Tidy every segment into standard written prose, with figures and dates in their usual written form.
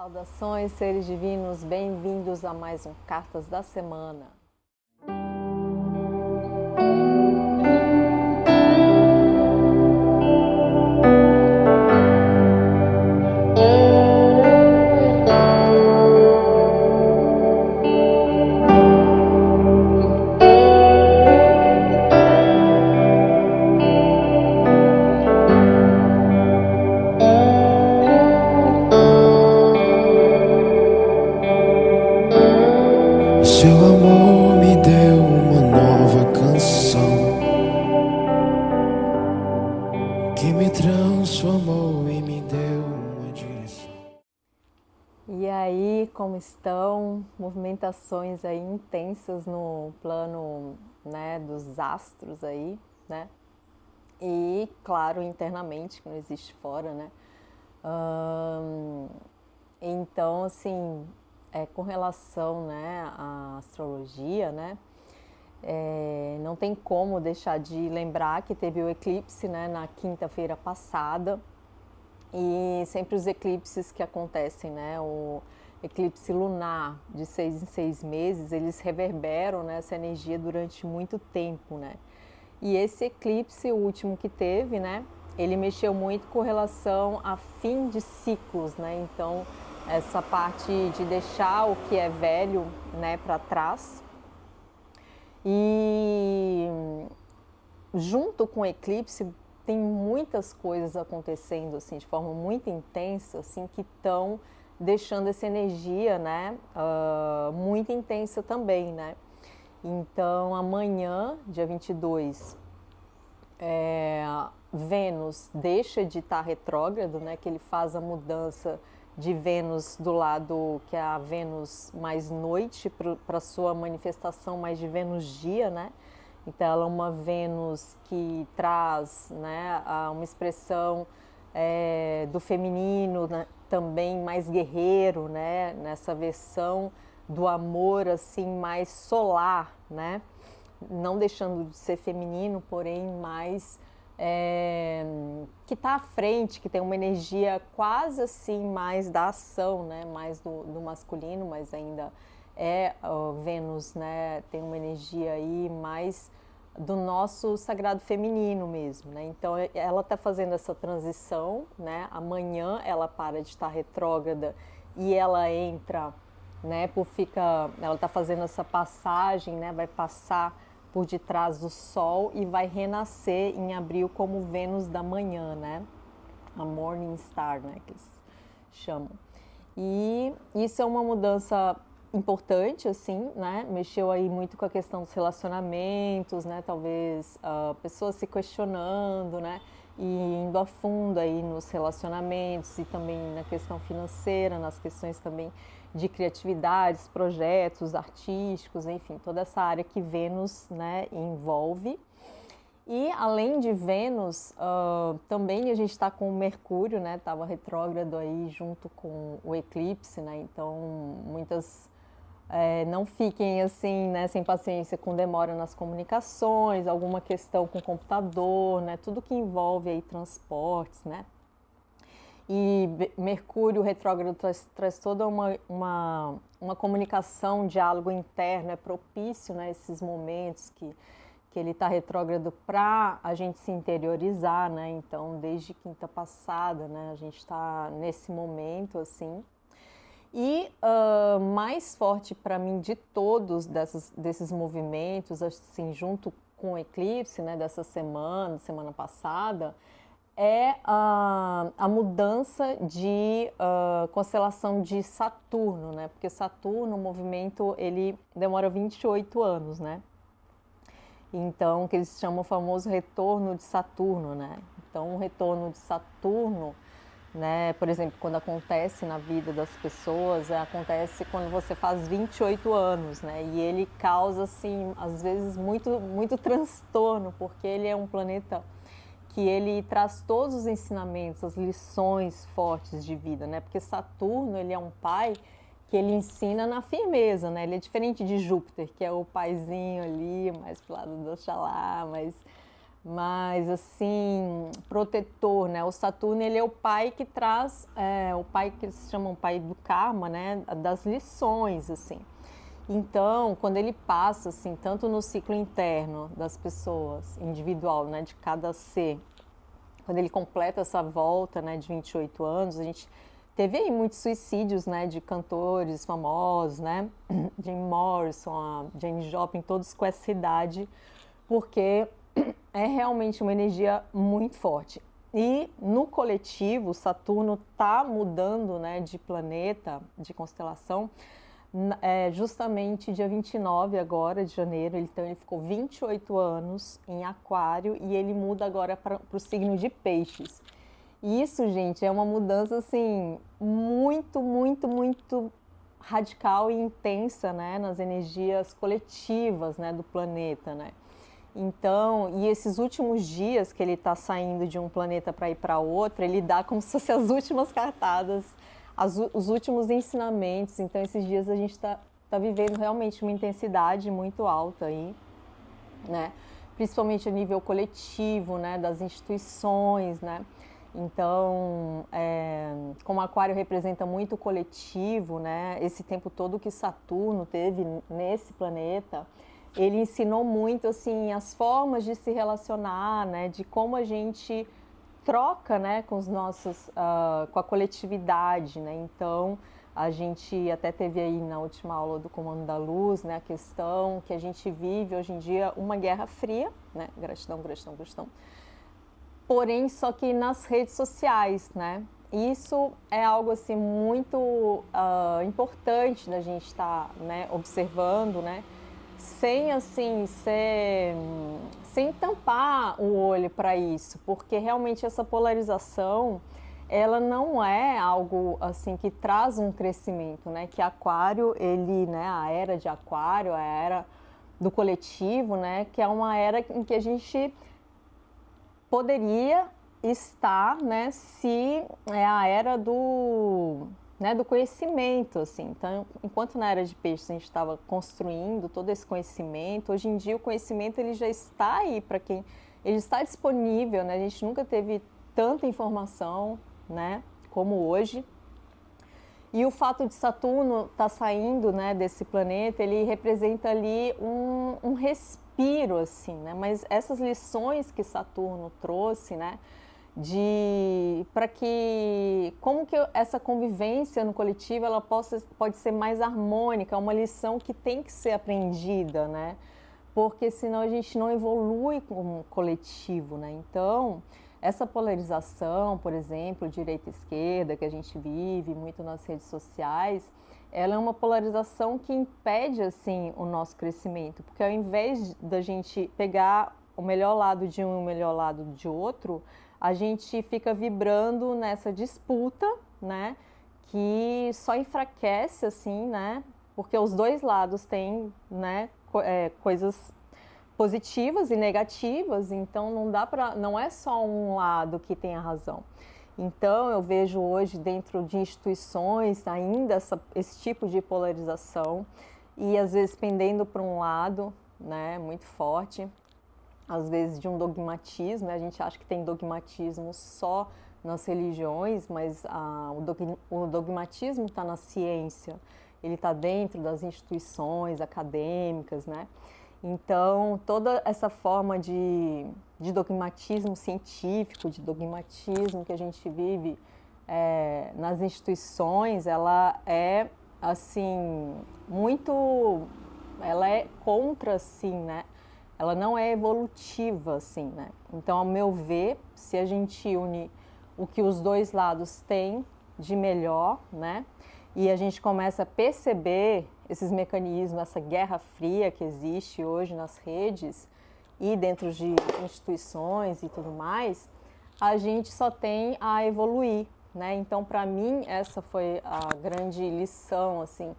Saudações, seres divinos, bem-vindos a mais um Cartas da Semana. Seu amor me deu uma nova canção que me transformou e me deu uma direção. E aí, como estão? Movimentações aí intensas no plano, né, dos astros aí, né? E, claro, internamente, que não existe fora, né? Então, assim, com relação, né, à astrologia, né? Não tem como deixar de lembrar que teve o eclipse, né, na quinta-feira passada. E sempre os eclipses que acontecem, né, o eclipse lunar de 6 em 6 meses, eles reverberam, né, essa energia durante muito tempo, né. E esse eclipse, o último que teve, né, ele mexeu muito com relação a fim de ciclos, né. Então, essa parte de deixar o que é velho, né, para trás. E junto com o eclipse tem muitas coisas acontecendo assim de forma muito intensa, assim, que estão deixando essa energia, né, muito intensa também, né. Então amanhã, dia 22, Vênus deixa de estar retrógrado, né, que ele faz a mudança de Vênus do lado que é a Vênus mais noite para sua manifestação mais de Vênus dia, né. Então ela é uma Vênus que traz, né, uma expressão do feminino, né, também mais guerreiro, né, nessa versão do amor assim mais solar, né, não deixando de ser feminino, porém mais que está à frente, que tem uma energia quase assim mais da ação, né, mais do masculino, mas ainda Vênus, né, tem uma energia aí mais do nosso sagrado feminino mesmo, né? Então ela está fazendo essa transição, né? Amanhã ela para de estar retrógrada e ela entra, né? Ela está fazendo essa passagem, né? Vai passar por detrás do Sol e vai renascer em abril como Vênus da manhã, né? A Morning Star, né? Que eles chamam. E isso é uma mudança importante, assim, né? Mexeu aí muito com a questão dos relacionamentos, né? Talvez pessoas se questionando, né? E indo a fundo aí nos relacionamentos e também na questão financeira, nas questões também de criatividades, projetos artísticos, enfim, toda essa área que Vênus, né, envolve. E além de Vênus, também a gente está com o Mercúrio, né? Estava retrógrado aí junto com o eclipse, né? Então muitas não fiquem assim, né, sem paciência com demora nas comunicações, alguma questão com o computador, né? Tudo que envolve aí transportes, né? E Mercúrio retrógrado traz toda uma comunicação, um diálogo interno, é propício, né, esses momentos que ele está retrógrado para a gente se interiorizar, né? Então, desde quinta passada, né, a gente está nesse momento, assim. E mais forte para mim de todos desses movimentos, assim, junto com o eclipse, né, dessa semana passada, é a mudança de constelação de Saturno, né? Porque Saturno, o movimento, ele demora 28 anos, né? Então, que eles chamam o famoso retorno de Saturno, né? Então, o retorno de Saturno, né, por exemplo, quando acontece na vida das pessoas, acontece quando você faz 28 anos, né? E ele causa, assim, às vezes muito transtorno, porque ele é um planeta que ele traz todos os ensinamentos, as lições fortes de vida, né? Porque Saturno, ele é um pai que ele ensina na firmeza, né? Ele é diferente de Júpiter, que é o paizinho ali, mais pro lado do Oxalá, mais assim, protetor, né? O Saturno, ele é o pai que traz, o pai que eles chamam pai do karma, né? Das lições, assim. Então, quando ele passa, assim, tanto no ciclo interno das pessoas, individual, né? De cada ser, quando ele completa essa volta, né? De 28 anos, a gente teve aí muitos suicídios, né? De cantores famosos, né? Jim Morrison, a Janis Joplin, todos com essa idade, porque é realmente uma energia muito forte. E no coletivo, Saturno está mudando, né, de planeta, de constelação, justamente dia 29 agora de janeiro. Então ele ficou 28 anos em Aquário e ele muda agora para o signo de Peixes. E isso, gente, é uma mudança assim muito, muito, muito radical e intensa, né, nas energias coletivas, né, do planeta, né? Então, e esses últimos dias que ele está saindo de um planeta para ir para outro, ele dá como se fossem as últimas cartadas, os últimos ensinamentos. Então, esses dias a gente tá vivendo realmente uma intensidade muito alta aí, né? Principalmente a nível coletivo, né? Das instituições, né? Então, como Aquário representa muito o coletivo, né? Esse tempo todo que Saturno teve nesse planeta, ele ensinou muito assim as formas de se relacionar, né, de como a gente troca, né, com os nossos, com a coletividade, né. Então a gente até teve aí na última aula do Comando da Luz, né, a questão que a gente vive hoje em dia uma guerra fria, né, gratidão, gratidão, gratidão. Porém, só que nas redes sociais, né. Isso é algo assim muito importante da gente estar, né, observando, né, sem assim sem tampar o olho para isso, porque realmente essa polarização ela não é algo assim que traz um crescimento, né? Que Aquário, ele, né, a era de Aquário, a era do coletivo, né, que é uma era em que a gente poderia estar, né, se é a era do, né, do conhecimento, assim. Então, enquanto na era de peixes a gente estava construindo todo esse conhecimento, hoje em dia o conhecimento ele já está aí para quem, ele está disponível, né? A gente nunca teve tanta informação, né, como hoje. E o fato de Saturno estar saindo, né, desse planeta, ele representa ali um respiro, assim, né? Mas essas lições que Saturno trouxe, né, de para que como que essa convivência no coletivo ela pode ser mais harmônica, é uma lição que tem que ser aprendida, né? Porque senão a gente não evolui como coletivo, né? Então, essa polarização, por exemplo, direita e esquerda, que a gente vive muito nas redes sociais, ela é uma polarização que impede, assim, o nosso crescimento. Porque ao invés da gente pegar o melhor lado de um e o melhor lado de outro, a gente fica vibrando nessa disputa, né? Que só enfraquece, assim, né? Porque os dois lados têm, né, coisas positivas e negativas, então não é só um lado que tem a razão. Então eu vejo hoje dentro de instituições ainda esse tipo de polarização e às vezes pendendo para um lado, né, muito forte, às vezes de um dogmatismo, né? A gente acha que tem dogmatismo só nas religiões, mas o dogmatismo está na ciência, ele está dentro das instituições acadêmicas, né? Então, toda essa forma de dogmatismo científico, de dogmatismo que a gente vive nas instituições, ela é, assim, muito... Ela é contra, assim, né? Ela não é evolutiva, assim, né? Então, ao meu ver, se a gente une o que os dois lados têm de melhor, né? E a gente começa a perceber esses mecanismos, essa guerra fria que existe hoje nas redes e dentro de instituições e tudo mais, a gente só tem a evoluir, né? Então, para mim, essa foi a grande lição, assim,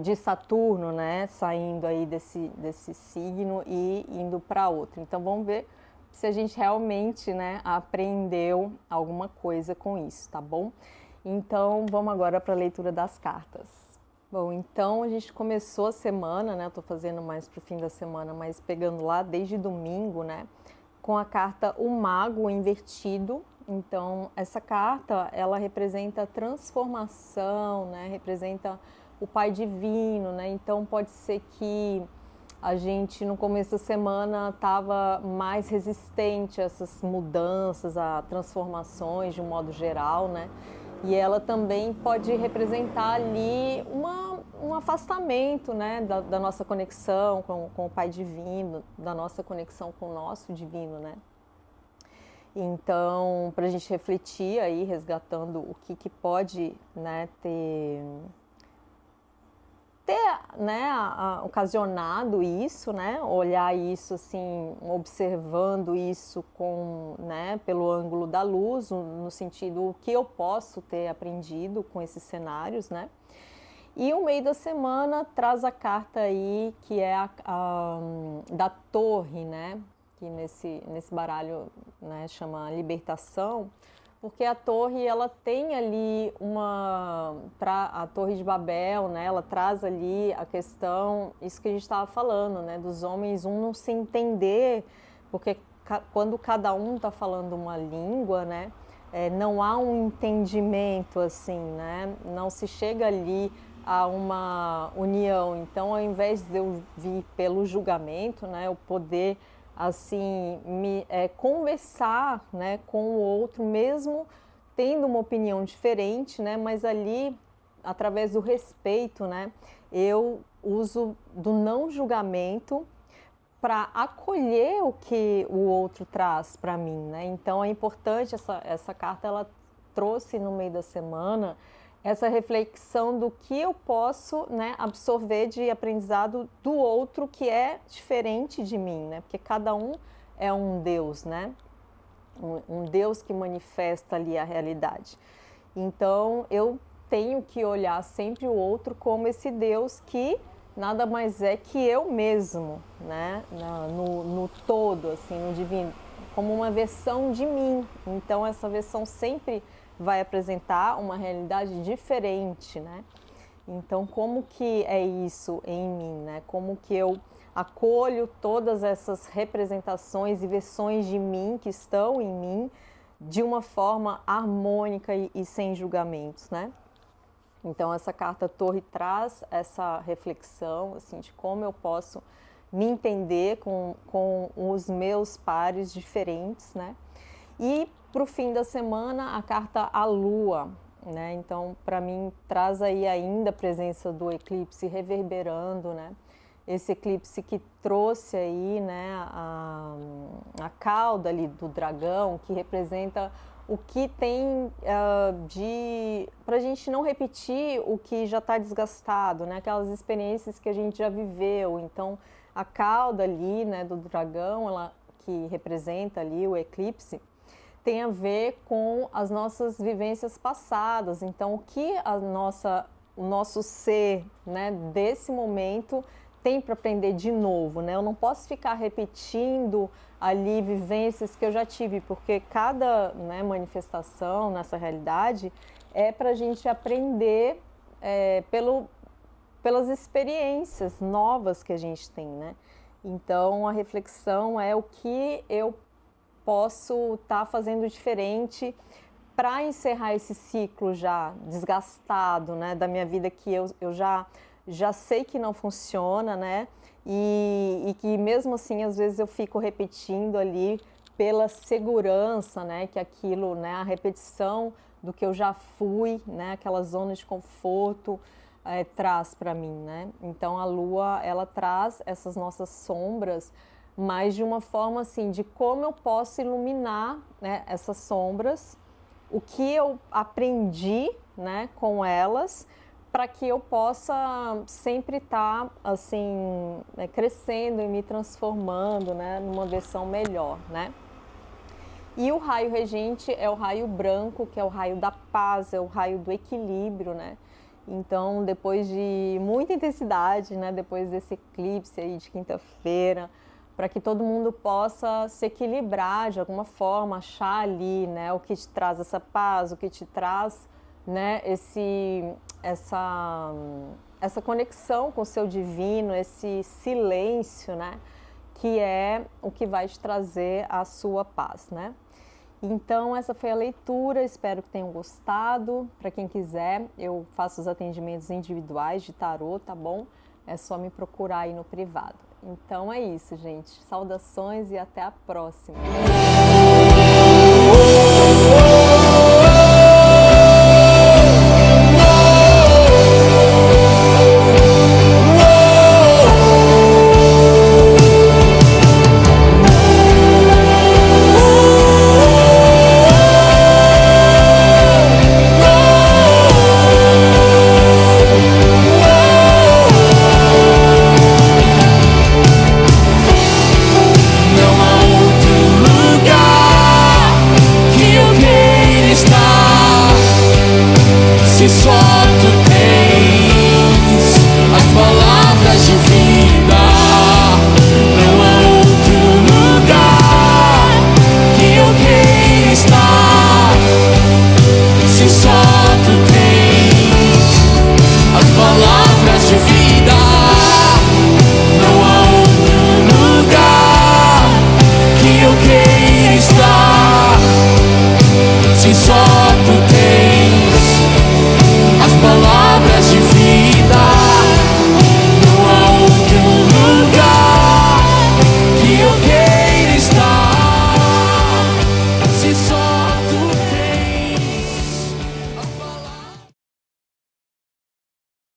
de Saturno, né? Saindo aí desse signo e indo para outro. Então, vamos ver se a gente realmente, né, aprendeu alguma coisa com isso, tá bom? Então, vamos agora para a leitura das cartas. Bom, então a gente começou a semana, né? Eu tô fazendo mais pro fim da semana, mas pegando lá desde domingo, né? com a carta o Mago invertido. Então, essa carta, ela representa transformação, né? Representa o Pai Divino, né? Então, pode ser que a gente, no começo da semana, estava mais resistente a essas mudanças, a transformações de um modo geral, né? E ela também pode representar ali um afastamento, né, da nossa conexão com o Pai Divino, da nossa conexão com o nosso Divino, né? Então, para a gente refletir aí, resgatando o que pode, né, ter né, ocasionado isso, né, olhar isso assim, observando isso né, pelo ângulo da luz, no sentido o que eu posso ter aprendido com esses cenários, né. E o meio da semana traz a carta aí que é da torre, né, que nesse baralho, né, chama libertação, porque a torre, ela tem ali a Torre de Babel, né, ela traz ali a questão, isso que a gente estava falando, né, dos homens não se entender, porque quando cada um está falando uma língua, né, não há um entendimento assim, né, não se chega ali a uma união. Então, ao invés de eu vir pelo julgamento, né, eu poder assim conversar, né, com o outro, mesmo tendo uma opinião diferente, né, mas ali através do respeito, né, eu uso do não julgamento para acolher o que o outro traz para mim, né? Então é importante essa carta, ela trouxe no meio da semana essa reflexão do que eu posso, né, absorver de aprendizado do outro que é diferente de mim, né? Porque cada um é um Deus, né? Um Deus que manifesta ali a realidade. Então, eu tenho que olhar sempre o outro como esse Deus que nada mais é que eu mesmo, né? No todo, assim, no divino, como uma versão de mim. Então, essa versão sempre vai apresentar uma realidade diferente, né? Então, como que é isso em mim, né? Como que eu acolho todas essas representações e versões de mim que estão em mim de uma forma harmônica e sem julgamentos, né? Então, essa carta Torre traz essa reflexão, assim, de como eu posso me entender com os meus pares diferentes, né? E para o fim da semana, a carta a Lua, né? Então, para mim, traz aí ainda a presença do eclipse reverberando, né? Esse eclipse que trouxe aí, né, a cauda ali do dragão, que representa o que tem para a gente não repetir o que já está desgastado, né? Aquelas experiências que a gente já viveu. Então, a cauda ali, né, do dragão, ela que representa ali o eclipse, tem a ver com as nossas vivências passadas. Então, o que o nosso ser, né, desse momento tem para aprender de novo, né? Eu não posso ficar repetindo ali vivências que eu já tive, porque cada, né, manifestação nessa realidade é para a gente aprender pelas experiências novas que a gente tem, né? Então, a reflexão é o que eu posso estar fazendo diferente para encerrar esse ciclo já desgastado, né, da minha vida, que eu já sei que não funciona, né, e que mesmo assim às vezes eu fico repetindo ali pela segurança, né, que aquilo, né, a repetição do que eu já fui, né, aquela zona de conforto traz para mim, né. Então a Lua, ela traz essas nossas sombras, mas de uma forma assim, de como eu posso iluminar, né, essas sombras, o que eu aprendi, né, com elas, para que eu possa sempre estar assim, né, crescendo e me transformando, né, numa versão melhor, né. E o raio regente é o raio branco, que é o raio da paz, é o raio do equilíbrio, né. Então, depois de muita intensidade, né, depois desse eclipse aí de quinta-feira, para que todo mundo possa se equilibrar de alguma forma, achar ali, né, o que te traz essa paz, o que te traz, né, essa conexão com o seu divino, esse silêncio, né, que é o que vai te trazer a sua paz, né? Então, essa foi a leitura, espero que tenham gostado. Para quem quiser, eu faço os atendimentos individuais de tarô, tá bom? É só me procurar aí no privado. Então é isso, gente. Saudações e até a próxima!